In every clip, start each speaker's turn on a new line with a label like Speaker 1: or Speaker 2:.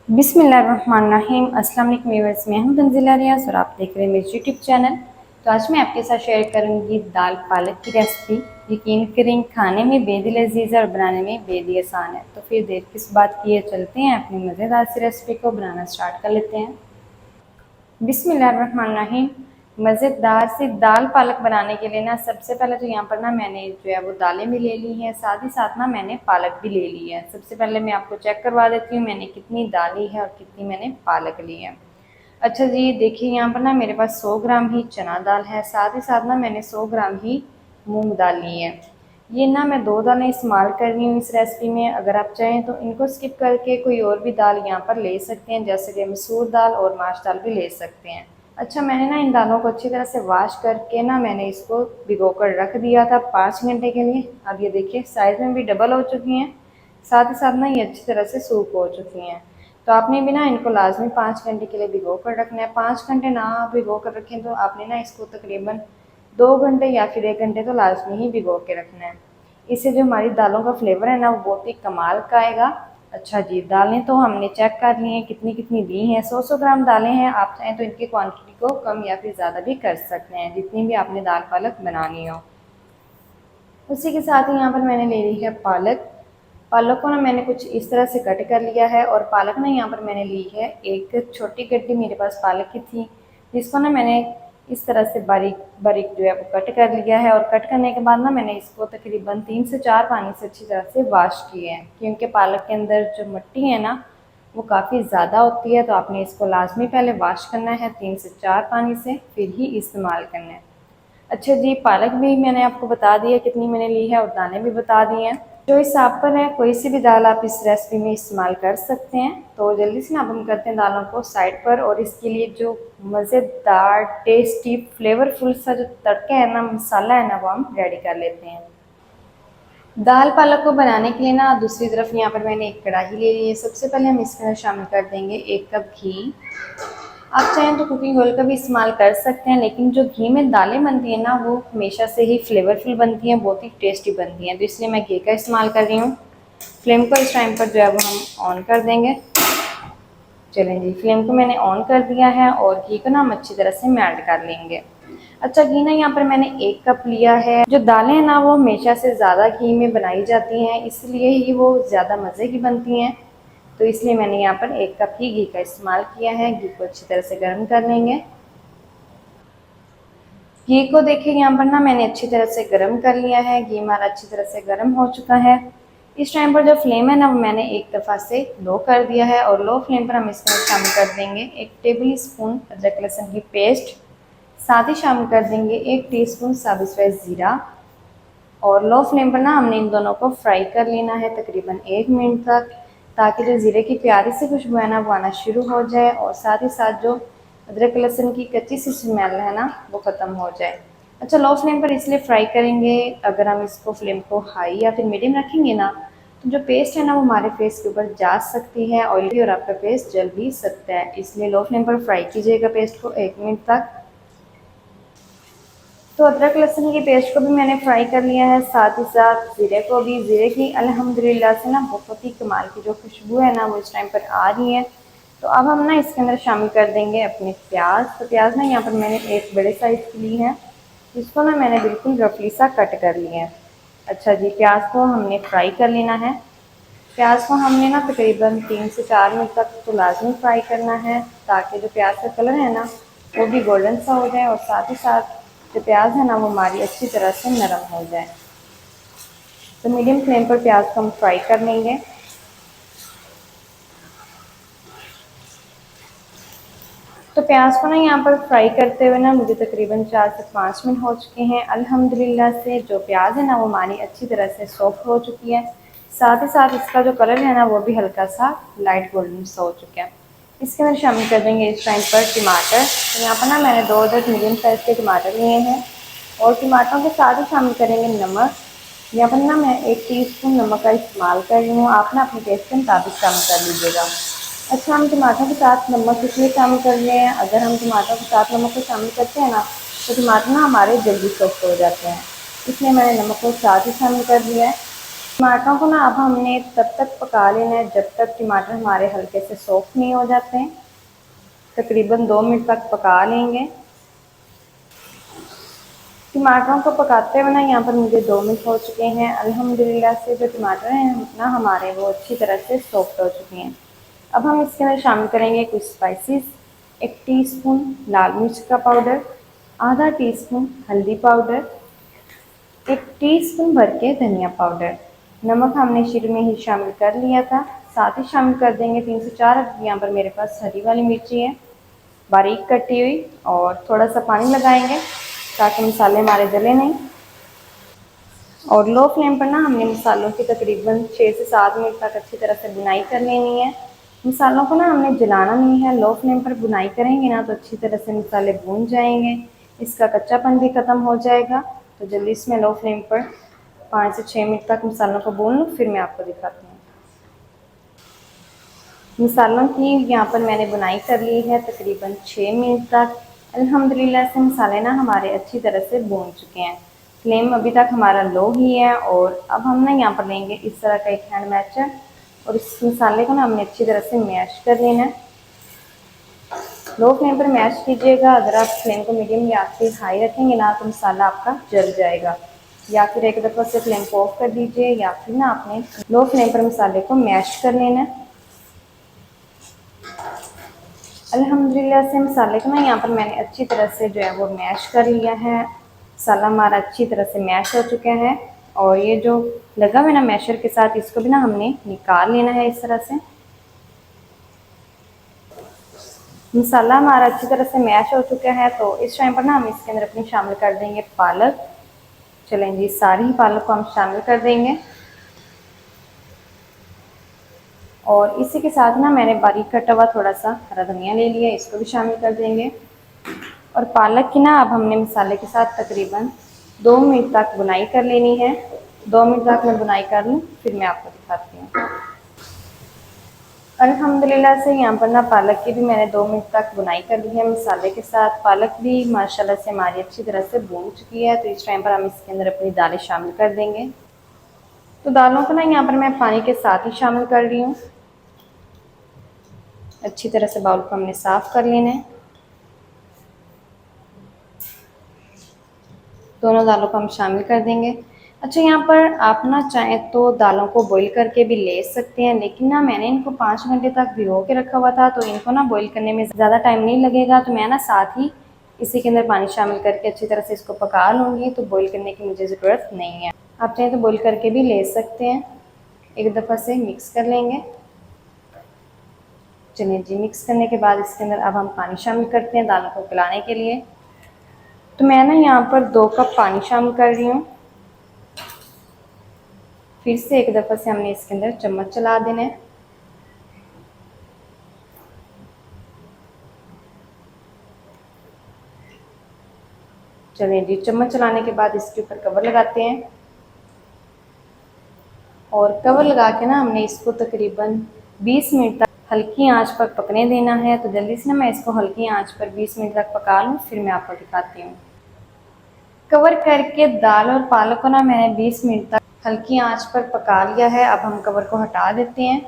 Speaker 1: बिस्मिल्लाहिर्रहमानिर्रहीम। अस्सलाम वालेकुम व्यूअर्स, मैं हूं तंजीला रियाज और आप देख रहे हैं मेरे यूट्यूब चैनल। तो आज मैं आपके साथ शेयर करूंगी दाल पालक की रेसिपी। यकीन करें खाने में बेदिल लजीज है और बनाने में बेहद आसान है। तो फिर देर किस बात की है, चलते हैं अपनी मज़ेदार सी रेसिपी को बनाना स्टार्ट कर लेते हैं। बिस्मिल्लाहिर्रहमानिर्रहीम। मज़ेदार सी दाल पालक बनाने के लिए ना सबसे पहले तो यहाँ पर ना मैंने जो है वो दालें भी ले ली हैं, साथ ही साथ ना मैंने पालक भी ले ली है। सबसे पहले मैं आपको चेक करवा देती हूँ मैंने कितनी दाल ली है और कितनी मैंने पालक ली है। अच्छा जी, देखिए यहाँ पर ना मेरे पास 100 ग्राम ही चना दाल है, साथ ही साथ ना मैंने 100 ग्राम ही मूंग दाल ली है। ये ना मैं 2 दालें इस्तेमाल कर रही हूँ इस रेसिपी में। अगर आप चाहें तो इनको स्किप करके कोई और भी दाल यहाँ पर ले सकते हैं, जैसे कि मसूर दाल और माश दाल भी ले सकते हैं। अच्छा, मैंने ना इन दालों को अच्छी तरह से वॉश करके ना मैंने इसको भिगो कर रख दिया था 5 घंटे के लिए। अब ये देखिए साइज़ में भी डबल हो चुकी हैं, साथ ही साथ ना ये अच्छी तरह से सूख हो चुकी हैं। तो आपने भी ना इनको लाजमी 5 घंटे के लिए भिगो कर रखना है। 5 घंटे ना भिगो कर रखें तो आपने ना इसको तकरीबन 2 घंटे या फिर 1 घंटे तो लाजमी ही भिगो के रखना है। इससे जो हमारी दालों का फ्लेवर है ना वो बहुत ही कमाल का आएगा। अच्छा जी, दालें तो हमने चेक कर ली हैं कितनी कितनी ली हैं। 100 ग्राम दालें हैं, आप चाहें तो इनकी क्वांटिटी को कम या फिर ज़्यादा भी कर सकते हैं जितनी भी आपने दाल पालक बनानी हो। उसी के साथ ही यहाँ पर मैंने ले ली है पालक। पालक को ना मैंने कुछ इस तरह से कट कर लिया है और पालक ना यहाँ पर मैंने ली है एक छोटी गड्डी मेरे पास पालक की थी, जिसको ना मैंने इस तरह से बारीक बारीक जो है वो कट कर लिया है। और कट करने के बाद ना मैंने इसको तकरीबन 3 से 4 पानी से अच्छी तरह से वॉश किए हैं, क्योंकि पालक के अंदर जो मिट्टी है ना वो काफ़ी ज़्यादा होती है। तो आपने इसको लाजमी पहले वॉश करना है 3 से 4 पानी से, फिर ही इस्तेमाल करना है। अच्छा जी, पालक भी मैंने आपको बता दिया कितनी मैंने ली है और दाने भी बता दिए हैं। जो इस आप पर है कोई सी भी दाल आप इस रेसिपी में इस्तेमाल कर सकते हैं। तो जल्दी से ना अब हम करते हैं दालों को साइड पर, और इसके लिए जो मज़ेदार टेस्टी फ्लेवरफुल सा जो तड़का है ना, मसाला है ना, वो हम रेडी कर लेते हैं। दाल पालक को बनाने के लिए ना दूसरी तरफ यहाँ पर मैंने एक कढ़ाई ले ली है। सबसे पहले हम इसके अंदर शामिल कर देंगे 1 कप घी। आप चाहें तो कुकिंग ऑयल का भी इस्तेमाल कर सकते हैं, लेकिन जो घी में दालें बनती हैं ना वो हमेशा से ही फ्लेवरफुल बनती हैं, बहुत ही टेस्टी बनती हैं। तो इसलिए मैं घी का इस्तेमाल कर रही हूँ। फ्लेम को इस टाइम पर जो है वो हम ऑन कर देंगे। चलें जी, फ्लेम को मैंने ऑन कर दिया है और घी को ना हम अच्छी तरह से मेल्ट कर लेंगे। अच्छा, घी ना यहाँ पर मैंने 1 कप लिया है। जो दालें हैं ना वो हमेशा से ज़्यादा घी में बनाई जाती हैं, इसलिए ही वो ज़्यादा मज़े की बनती हैं। तो इसलिए मैंने यहाँ पर 1 कप ही घी का इस्तेमाल किया है। घी को अच्छी तरह से गर्म कर लेंगे। घी को देखिए यहाँ पर ना मैंने अच्छी तरह से गर्म कर लिया है। घी हमारा अच्छी तरह से गर्म हो चुका है। इस टाइम पर जो फ्लेम है ना वो मैंने एक दफ़ा से लो कर दिया है, और लो फ्लेम पर हम इसमें शामिल कर देंगे 1 टेबल स्पून अदरक लहसुन की पेस्ट। साथ ही शामिल कर देंगे 1 टीस्पून साबुत सफ़ेद ज़ीरा। और लो फ्लेम पर ना हमने इन दोनों को फ्राई कर लेना है तकरीबन 1 मिनट तक, ताकि जो ज़ीरे की प्यारी सी खुशबू है ना वो आना शुरू हो जाए, और साथ ही साथ जो अदरक लहसुन की कच्ची सी स्मेल है ना वो ख़त्म हो जाए। अच्छा, लो फ्लेम पर इसलिए फ्राई करेंगे, अगर हम इसको फ्लेम को हाई या फिर मीडियम रखेंगे ना तो जो पेस्ट है ना वो हमारे फेस के ऊपर जा सकती है ऑयली, और आपका फेस जल भी सकता है। इसलिए लो फ्लेम पर फ्राई कीजिएगा पेस्ट को 1 मिनट तक। तो अदरक लहसुन की पेस्ट को भी मैंने फ्राई कर लिया है, साथ ही साथ ज़ीरे को भी। ज़ीरे की अल्हम्दुलिल्लाह से ना बहुत ही कमाल की जो खुशबू है ना वो इस टाइम पर आ रही है। तो अब हम ना इसके अंदर शामिल कर देंगे अपने प्याज। तो प्याज ना यहाँ पर मैंने एक बड़े साइज़ की ली है, जिसको ना मैंने बिल्कुल रफली सा कट कर लिया है। अच्छा जी, प्याज को हमने फ्राई कर लेना है। प्याज को हमने ना तकरीबन 3 से 4 मिनट तक तो लाजमी फ्राई करना है, ताकि जो प्याज का कलर है ना वो भी गोल्डन सा हो जाए, और साथ ही साथ जो प्याज है ना वो हमारी अच्छी तरह से नरम हो जाए। तो मीडियम फ्लेम पर प्याज को हम फ्राई कर लेंगे। तो प्याज को ना यहाँ पर फ्राई करते हुए ना मुझे तकरीबन 4 से 5 मिनट हो चुके हैं। अल्हम्दुलिल्लाह से जो प्याज है ना वो हमारी अच्छी तरह से सॉफ्ट हो चुकी है। साथ ही साथ इसका जो कलर है ना वो भी हल्का सा लाइट गोल्डन सा हो चुका है। इसके अंदर शामिल कर देंगे इस टाइम पर टमाटर। तो यहाँ पर ना मैंने 2 अदद मीडियम साइज़ के टमाटर लिए हैं, और टमाटरों के साथ ही शामिल करेंगे नमक। यहाँ पर ना मैं 1 टीस्पून नमक का इस्तेमाल कर रही हूँ, आप ना अपने टेस्ट के मुताबिक शामिल कर लीजिएगा। अच्छा, हम टमाटर के साथ नमक इसलिए शामिल कर रहे हैं, अगर हम टमाटर के साथ नमक को शामिल करते हैं ना तो टमाटर ना हमारे जल्दी सॉफ्ट हो जाते हैं, इसलिए मैंने नमक को साथ ही शामिल कर दिया है। टमाटरों को ना अब हमने तब तक पका लेना है जब तक टमाटर हमारे हल्के से सॉफ्ट नहीं हो जाते हैं। तकरीबन 2 मिनट तक पका लेंगे। टमाटरों को पकाते हुए ना यहाँ पर मुझे 2 मिनट हो चुके हैं। अल्हम्दुलिल्लाह से जो टमाटर हैं ना हमारे वो अच्छी तरह से सॉफ्ट हो चुके हैं। अब हम इसके अंदर शामिल करेंगे कुछ स्पाइसेस। 1 टीस्पून लाल मिर्च का पाउडर, आधा टीस्पून हल्दी पाउडर, 1 टीस्पून भर के धनिया पाउडर। नमक हमने शुरू में ही शामिल कर लिया था। साथ ही शामिल कर देंगे 3 से 4 यहाँ पर मेरे पास हरी वाली मिर्ची है बारीक कटी हुई, और थोड़ा सा पानी लगाएंगे ताकि मसाले हमारे जले नहीं। और लो फ्लेम पर ना हमने मसालों की तकरीबन 6 से 7 मिनट तक अच्छी तरह से भुनाई कर लेनी है। मसालों को ना हमने जलाना नहीं है, लो फ्लेम पर भुनाई करेंगे ना तो अच्छी तरह से मसाले भून जाएंगे, इसका कच्चापन भी ख़त्म हो जाएगा। तो जल्दी इसमें लो फ्लेम पर 5 से 6 मिनट तक मसालों को भून लूँ, फिर मैं आपको दिखाती हूँ। मसालों की यहाँ पर मैंने बुनाई कर ली है तकरीबन 6 मिनट तक। अल्हम्दुलिल्लाह से मसाले ना हमारे अच्छी तरह से भून चुके हैं। फ्लेम अभी तक हमारा लो ही है। और अब हम ना यहाँ पर लेंगे इस तरह का एक हैंड मैचर, और इस मसाले को ना हमने अच्छी तरह से मैश कर लेना है। लो फ्लेम पर मैश कीजिएगा। अगर आप फ्लेम को मीडियम या फिर हाई रखेंगे ना तो मसाला आपका जल जाएगा। या फिर एक दफ़ा से फ्लेम को ऑफ कर दीजिए, या फिर ना आपने लो फ्लेम पर मसाले को मैश कर लेना है। अल्हम्दुलिल्लाह से मसाले को ना यहाँ पर मैंने अच्छी तरह से जो है वो मैश कर लिया है। मसाला हमारा अच्छी तरह से मैश हो चुका है, और ये जो लगा हुआ है ना मैशर के साथ, इसको भी ना हमने निकाल लेना है इस तरह से। मसाला हमारा अच्छी तरह से मैश हो चुका है, तो इस टाइम पर ना हम इसके अंदर अपनी शामिल कर देंगे पालक। चलें जी, सारी ही पालक को हम शामिल कर देंगे। और इसी के साथ ना मैंने बारीक कटा हुआ थोड़ा सा हरा धनिया ले लिया, इसको भी शामिल कर देंगे। और पालक की ना अब हमने मसाले के साथ तकरीबन 2 मिनट तक बुनाई कर लेनी है। 2 मिनट तक मैं बुनाई कर लूँ, फिर मैं आपको दिखाती हूँ। अल्हम्दुलिल्लाह से यहाँ पर ना पालक की भी मैंने 2 मिनट तक बुनाई कर ली है मसाले के साथ। पालक भी माशाल्लाह से हमारी अच्छी तरह से भून चुकी है। तो इस टाइम पर हम इसके अंदर अपनी दालें शामिल कर देंगे। तो दालों को ना यहाँ पर मैं पानी के साथ ही शामिल कर रही हूँ। अच्छी तरह से बाउल को हमने साफ़ कर लेना है। दोनों दालों को हम शामिल कर देंगे। अच्छा, यहाँ पर आप ना चाहें तो दालों को बॉईल करके भी ले सकते हैं, लेकिन ना मैंने इनको 5 घंटे तक भिगो के रखा हुआ था, तो इनको ना बॉईल करने में ज़्यादा टाइम नहीं लगेगा। तो मैं ना साथ ही इसी के अंदर पानी शामिल करके अच्छी तरह से इसको पका लूँगी, तो बॉईल करने की मुझे ज़रूरत नहीं है। आप चाहें तो बॉईल करके भी ले सकते हैं। एक दफ़ा से मिक्स कर लेंगे। चलिए जी, मिक्स करने के बाद इसके अंदर अब हम पानी शामिल करते हैं दालों को गलाने के लिए। तो मैं ना यहाँ पर 2 कप पानी शामिल कर रही हूँ। फिर से एक दफ़ा से हमने इसके अंदर चम्मच चला देना है। चलिए जी, चम्मच चलाने के बाद इसके ऊपर कवर लगाते हैं, और कवर लगा के ना हमने इसको तकरीबन 20 मिनट तक हल्की आंच पर पकने देना है। तो जल्दी से ना मैं इसको हल्की आंच पर 20 मिनट तक पका लूँ, फिर मैं आपको दिखाती हूँ। कवर करके दाल और पालक को ना मैंने 20 मिनट तक हल्की आंच पर पका लिया है। अब हम कवर को हटा देते हैं।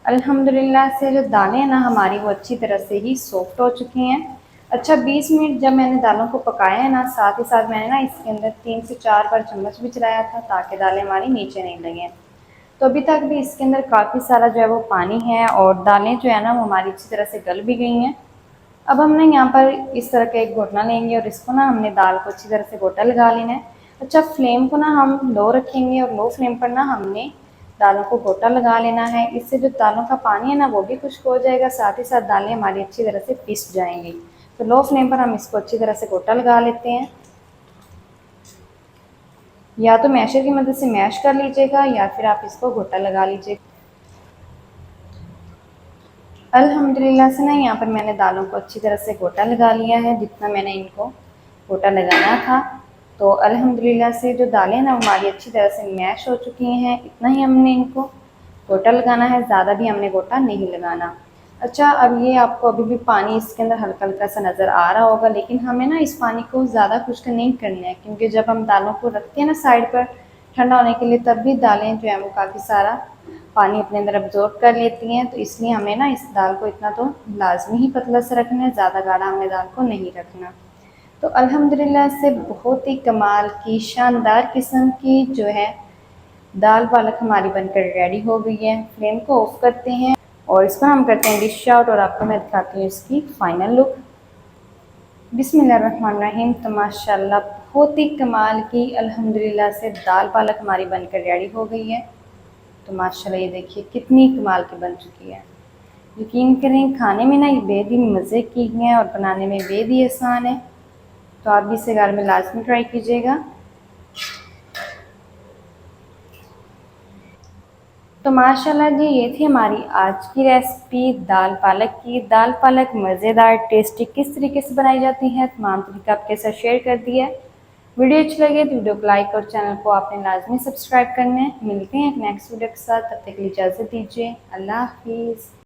Speaker 1: अल्हम्दुलिल्लाह से जो दालें हैं ना हमारी वो अच्छी तरह से ही सॉफ्ट हो चुकी हैं। अच्छा, 20 मिनट जब मैंने दालों को पकाया है ना, साथ ही साथ मैंने ना इसके अंदर 3 से 4 बार चम्मच भी चलाया था ताकि दालें हमारी नीचे नहीं लगें। तो अभी तक भी इसके अंदर काफ़ी सारा जो है वो पानी है, और दालें जो है ना वो हमारी अच्छी तरह से गल भी गई हैं। अब हम ना यहाँ पर इस तरह का एक घोटना लेंगे, और इसको ना हमने दाल को अच्छी तरह से गोटा लगा लेना है। अच्छा, फ्लेम को ना हम लो रखेंगे, और लो फ्लेम पर ना हमने दालों को गोटा लगा लेना है। इससे जो दालों का पानी है ना वो भी खुश्क हो जाएगा, साथ ही साथ दालें हमारी अच्छी तरह से पिस जाएंगी। तो लो फ्लेम पर हम इसको अच्छी तरह से गोटा लगा लेते हैं। या तो मैशर की मदद से मैश कर लीजिएगा, या फिर आप इसको गोटा लगा लीजिएगा। अल्हम्दुलिल्लाह से ना यहाँ पर मैंने दालों को अच्छी तरह से गोटा लगा लिया है, जितना मैंने इनको गोटा लगाना था। तो अल्हम्दुलिल्लाह से जो दालें ना हमारी अच्छी तरह से मैश हो चुकी हैं। इतना ही हमने इनको गोटा लगाना है, ज़्यादा भी हमने गोटा नहीं लगाना। अच्छा, अब ये आपको अभी भी पानी इसके अंदर हल्का हल्का सा नज़र आ रहा होगा, लेकिन हमें ना इस पानी को ज़्यादा खुश्क नहीं करना है, क्योंकि जब हम दालों को रखते हैं ना साइड पर, ठंडा होने के लिए, तब भी दालें जो है वो काफ़ी सारा पानी अपने अंदर अब्जॉर्ब कर लेती हैं। तो इसलिए हमें ना इस दाल को इतना तो लाजमी ही पतला से रखना है, ज़्यादा गाढ़ा हमने दाल को नहीं रखना। तो अल्हम्दुलिल्लाह से बहुत ही कमाल की शानदार किस्म की जो है दाल पालक हमारी बनकर रेडी हो गई है। फ्लेम को ऑफ करते हैं और इसको हम करते हैं डिश आउट और आपको मैं दिखाती हूँ इसकी फाइनल लुक। बिस्मिल्लाहिर्रहमानिर्रहीम। तो माशाल्लाह बहुत ही कमाल की अल्हम्दुलिल्लाह से दाल पालक हमारी बनकर रेडी हो गई है। तो माशाल्लाह ये देखिए कितनी कमाल की बन चुकी है। यकीन करें खाने में ना ये बेहद ही मज़े की है और बनाने में बेहद ही आसान है। तो आप भी इसे घर में लाजमी ट्राई कीजिएगा। तो माशाल्लाह जी ये थी हमारी आज की रेसिपी दाल पालक की। दाल पालक मज़ेदार टेस्टी किस तरीके से बनाई जाती है तमाम तरीका आपके साथ शेयर कर दिया है। वीडियो अच्छी लगे तो वीडियो को लाइक और चैनल को आपने लाजमी सब्सक्राइब करना है। मिलते हैं एक नेक्स्ट वीडियो के साथ, तब तक के लिए इजाज़त दीजिए। अल्लाह हाफिज़।